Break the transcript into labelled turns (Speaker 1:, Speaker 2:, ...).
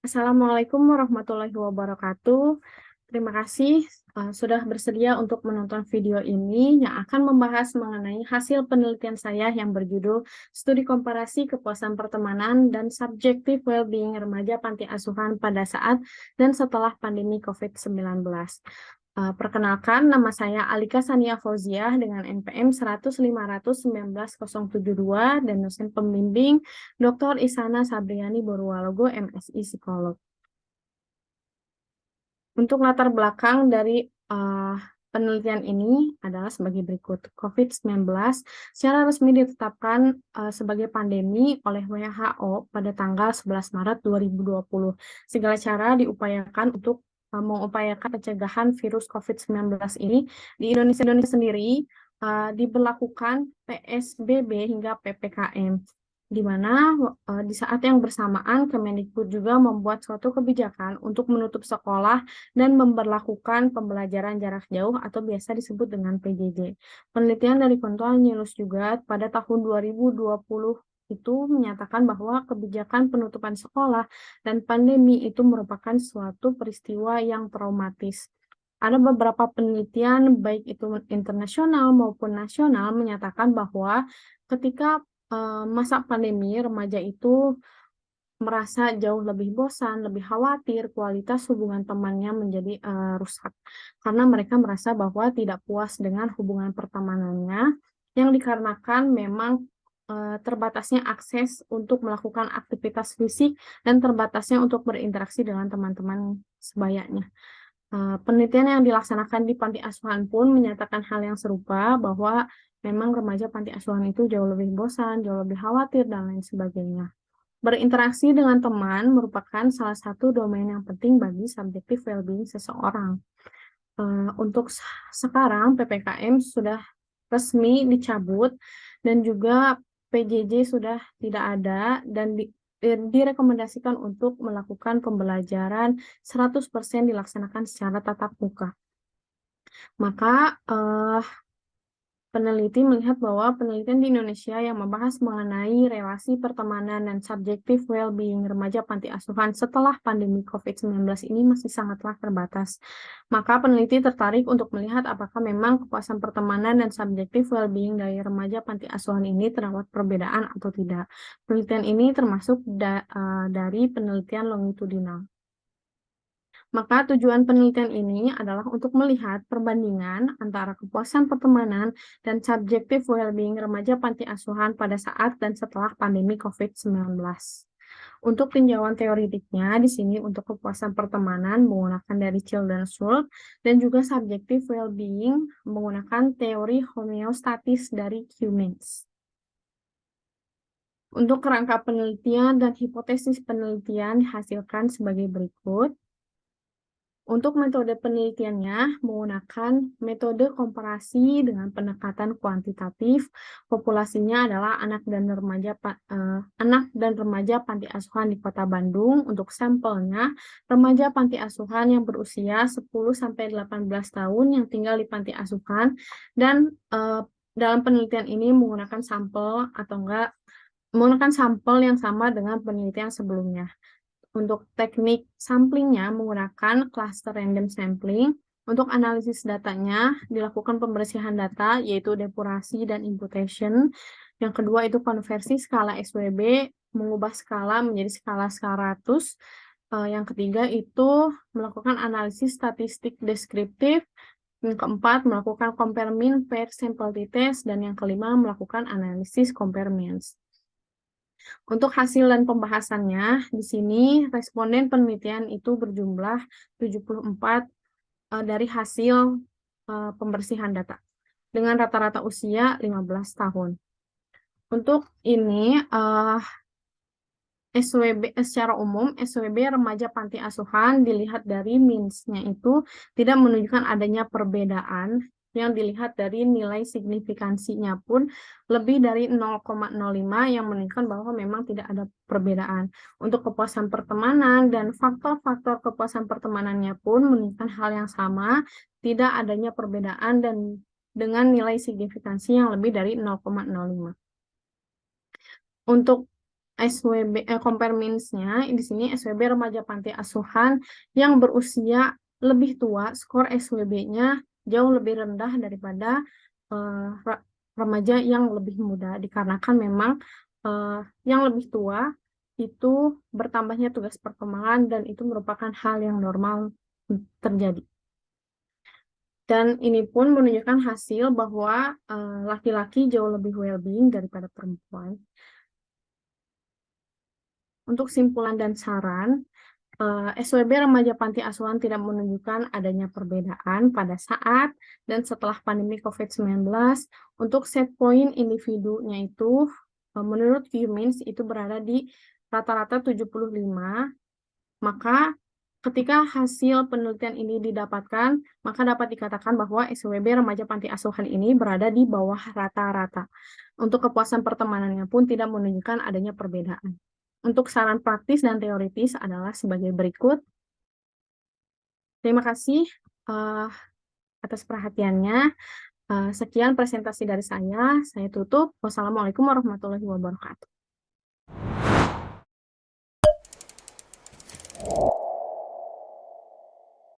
Speaker 1: Assalamualaikum warahmatullahi wabarakatuh. Terima kasih sudah bersedia untuk menonton video ini yang akan membahas mengenai hasil penelitian saya yang berjudul Studi Komparasi Kepuasan Pertemanan dan Subjective Well-being Remaja Panti Asuhan pada saat dan setelah pandemi COVID-19. Perkenalkan, nama saya Alika Sania Fauziah dengan NPM 105001972 dan dosen pembimbing Dr. Isana Sabriani Boruwalogo, MSI Psikolog. Untuk latar belakang dari penelitian ini adalah sebagai berikut. COVID-19 secara resmi ditetapkan sebagai pandemi oleh WHO pada tanggal 11 Maret 2020. Segala cara diupayakan untuk mengupayakan pencegahan virus COVID-19 ini. Di Indonesia sendiri diberlakukan PSBB hingga PPKM, di mana di saat yang bersamaan Kemendikbud juga membuat suatu kebijakan untuk menutup sekolah dan memberlakukan pembelajaran jarak jauh atau biasa disebut dengan PJJ. Penelitian dari Kontuanius juga pada tahun 2020 itu menyatakan bahwa kebijakan penutupan sekolah dan pandemi itu merupakan suatu peristiwa yang traumatis. Ada beberapa penelitian, baik itu internasional maupun nasional, menyatakan bahwa ketika masa pandemi, remaja itu merasa jauh lebih bosan, lebih khawatir, kualitas hubungan temannya menjadi rusak. Karena mereka merasa bahwa tidak puas dengan hubungan pertemanannya, yang dikarenakan memang terbatasnya akses untuk melakukan aktivitas fisik dan terbatasnya untuk berinteraksi dengan teman-teman sebayanya. Penelitian yang dilaksanakan di panti asuhan pun menyatakan hal yang serupa, bahwa memang remaja panti asuhan itu jauh lebih bosan, jauh lebih khawatir, dan lain sebagainya. Berinteraksi dengan teman merupakan salah satu domain yang penting bagi subjective well-being seseorang. Untuk sekarang PPKM sudah resmi dicabut dan juga PJJ sudah tidak ada dan direkomendasikan untuk melakukan pembelajaran 100% dilaksanakan secara tatap muka. Maka peneliti melihat bahwa penelitian di Indonesia yang membahas mengenai relasi pertemanan dan subjective well-being remaja panti asuhan setelah pandemi COVID-19 ini masih sangatlah terbatas. Maka peneliti tertarik untuk melihat apakah memang kepuasan pertemanan dan subjective well-being dari remaja panti asuhan ini terdapat perbedaan atau tidak. Penelitian ini termasuk dari penelitian longitudinal. Maka tujuan penelitian ini adalah untuk melihat perbandingan antara kepuasan pertemanan dan subjective well-being remaja panti asuhan pada saat dan setelah pandemi COVID-19. Untuk tinjauan teoritiknya, di sini untuk kepuasan pertemanan menggunakan dari Children's World dan juga subjective well-being menggunakan teori homeostatis dari Cummings. Untuk kerangka penelitian dan hipotesis penelitian dihasilkan sebagai berikut. Untuk metode penelitiannya menggunakan metode komparasi dengan pendekatan kuantitatif. Populasinya adalah anak dan remaja panti asuhan di Kota Bandung. Untuk sampelnya remaja panti asuhan yang berusia 10-18 tahun yang tinggal di panti asuhan, dan dalam penelitian ini menggunakan sampel menggunakan sampel yang sama dengan penelitian sebelumnya. Untuk teknik samplingnya menggunakan cluster random sampling. Untuk analisis datanya dilakukan pembersihan data, yaitu depurasi dan imputation. Yang kedua itu konversi skala SWB, mengubah skala menjadi skala 100. Yang ketiga itu melakukan analisis statistik deskriptif. Yang keempat melakukan compare mean pair sample t-test, dan yang kelima melakukan analisis compare means. Untuk hasil dan pembahasannya, di sini responden penelitian itu berjumlah 74 dari hasil pembersihan data, dengan rata-rata usia 15 tahun. Untuk ini, SWB secara umum, SWB remaja panti asuhan dilihat dari means-nya itu tidak menunjukkan adanya perbedaan. Yang dilihat dari nilai signifikansinya pun lebih dari 0,05 yang menunjukkan bahwa memang tidak ada perbedaan. Untuk kepuasan pertemanan dan faktor-faktor kepuasan pertemanannya pun menunjukkan hal yang sama, tidak adanya perbedaan dan dengan nilai signifikansi yang lebih dari 0,05. Untuk compare means-nya di sini SWB remaja panti asuhan yang berusia lebih tua, skor SWB-nya jauh lebih rendah daripada remaja yang lebih muda, dikarenakan memang yang lebih tua itu bertambahnya tugas perkembangan dan itu merupakan hal yang normal terjadi. Dan ini pun menunjukkan hasil bahwa laki-laki jauh lebih well-being daripada perempuan. Untuk simpulan dan saran, SWB remaja panti asuhan tidak menunjukkan adanya perbedaan pada saat dan setelah pandemi COVID-19. Untuk set point individunya itu, menurut Qmins itu berada di rata-rata 75, maka ketika hasil penelitian ini didapatkan, maka dapat dikatakan bahwa SWB remaja panti asuhan ini berada di bawah rata-rata. Untuk kepuasan pertemanannya pun tidak menunjukkan adanya perbedaan. Untuk saran praktis dan teoritis adalah sebagai berikut. Terima kasih atas perhatiannya. Sekian presentasi dari saya. Saya tutup. Wassalamualaikum warahmatullahi wabarakatuh.